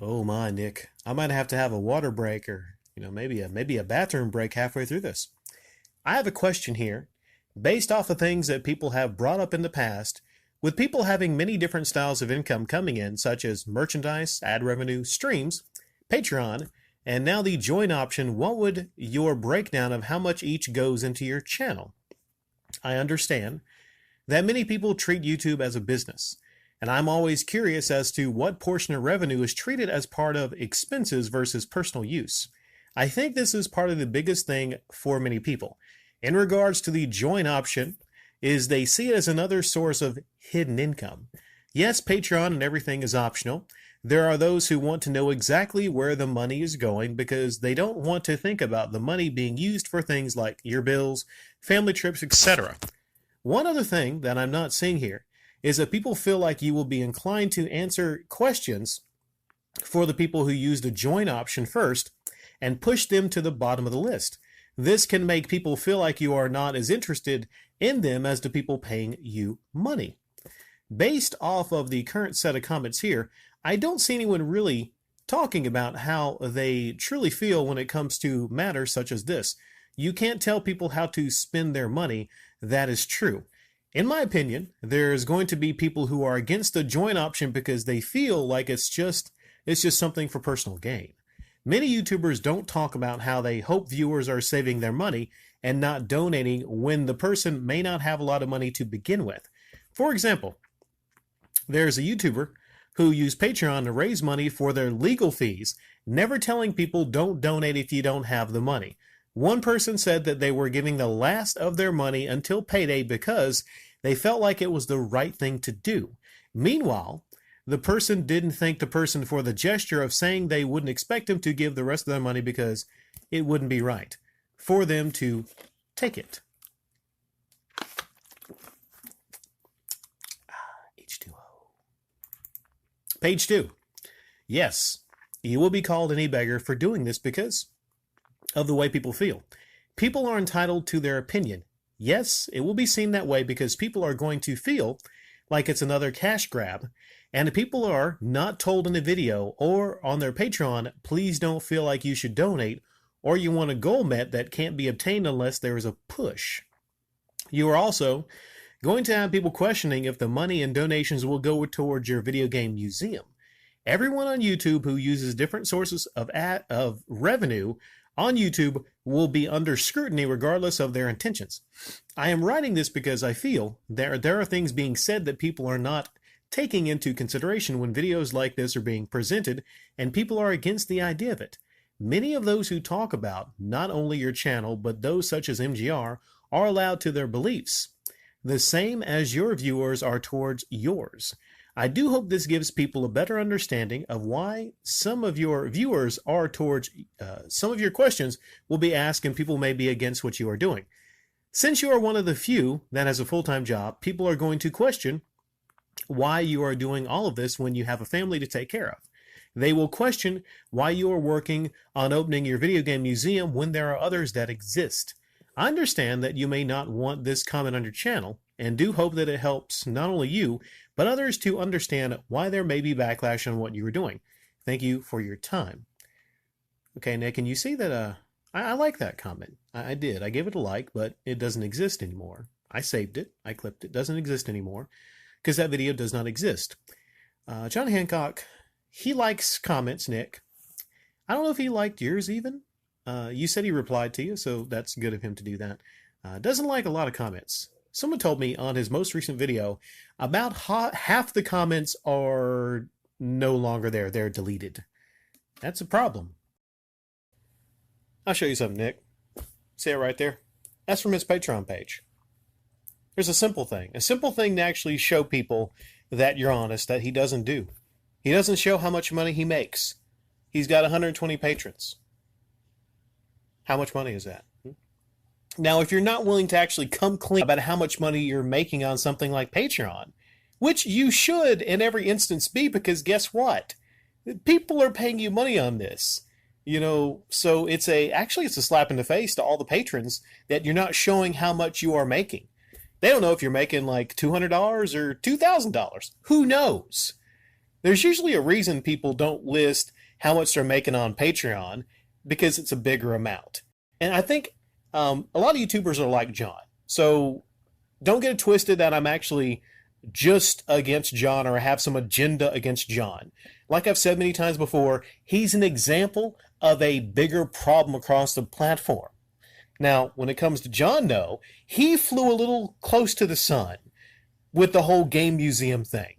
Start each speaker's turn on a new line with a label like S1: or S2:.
S1: Oh my, Nick. I might have to have a water break or, maybe a bathroom break halfway through this. I have a question here, based off of things that people have brought up in the past, with people having many different styles of income coming in, such as merchandise, ad revenue, streams, Patreon, and now the join option. What would your breakdown of how much each goes into your channel? I understand that many people treat YouTube as a business, and I'm always curious as to what portion of revenue is treated as part of expenses versus personal use. I think this is part of the biggest thing for many people. In regards to the join option, is they see it as another source of hidden income. Yes, Patreon and everything is optional. There are those who want to know exactly where the money is going because they don't want to think about the money being used for things like your bills, family trips, etc. One other thing that I'm not seeing here is that people feel like you will be inclined to answer questions for the people who use the join option first and push them to the bottom of the list. This can make people feel like you are not as interested in them as the people paying you money. Based off of the current set of comments here, I don't see anyone really talking about how they truly feel when it comes to matters such as this. You can't tell people how to spend their money. That is true. In my opinion, there's going to be people who are against the join option because they feel like it's just something for personal gain. Many YouTubers don't talk about how they hope viewers are saving their money and not donating when the person may not have a lot of money to begin with. For example, there's a YouTuber who used Patreon to raise money for their legal fees, never telling people don't donate if you don't have the money. One person said that they were giving the last of their money until payday because they felt like it was the right thing to do. Meanwhile, the person didn't thank the person for the gesture of saying they wouldn't expect them to give the rest of their money because it wouldn't be right for them to take it. H2O. Page 2. Yes, you will be called any beggar for doing this because of the way people feel. People are entitled to their opinion. Yes, it will be seen that way because people are going to feel like it's another cash grab. And if people are not told in the video or on their Patreon, please don't feel like you should donate or you want a goal met that can't be obtained unless there is a push. You are also going to have people questioning if the money and donations will go towards your video game museum. Everyone on YouTube who uses different sources of revenue on YouTube will be under scrutiny regardless of their intentions. I am writing this because I feel there are things being said that people are not taking into consideration when videos like this are being presented, and people are against the idea of it. Many of those who talk about not only your channel, but those such as MGR, are allowed to their beliefs, the same as your viewers are towards yours. I do hope this gives people a better understanding of why some of your viewers are towards some of your questions will be asked and people may be against what you are doing. Since you are one of the few that has a full-time job, people are going to question why you are doing all of this when you have a family to take care of. They will question why you are working on opening your video game museum when there are others that exist. I understand that you may not want this comment on your channel, and do hope that it helps not only you, but others to understand why there may be backlash on what you are doing. Thank you for your time. Okay, Nick, and you see that I like that comment. I did. I gave it a like, but it doesn't exist anymore. I saved it. I clipped it. It doesn't exist anymore because that video does not exist. John Hancock, he likes comments, Nick. I don't know if he liked yours even. You said he replied to you, so that's good of him to do that. Doesn't like a lot of comments. Someone told me on his most recent video about half the comments are no longer there. They're deleted. That's a problem. I'll show you something, Nick. See it right there? That's from his Patreon page. There's a simple thing to actually show people that you're honest, that he doesn't do. He doesn't show how much money he makes. He's got 120 patrons. How much money is that? Now, if you're not willing to actually come clean about how much money you're making on something like Patreon, which you should in every instance be, because guess what? People are paying you money on this. You know, so it's a slap in the face to all the patrons that you're not showing how much you are making. They don't know if you're making like $200 or $2,000. Who knows? There's usually a reason people don't list how much they're making on Patreon because it's a bigger amount. And I think a lot of YouTubers are like John. So don't get it twisted that I'm actually just against John or have some agenda against John. Like I've said many times before, he's an example of a bigger problem across the platform. Now, when it comes to John, though, he flew a little close to the sun with the whole game museum thing.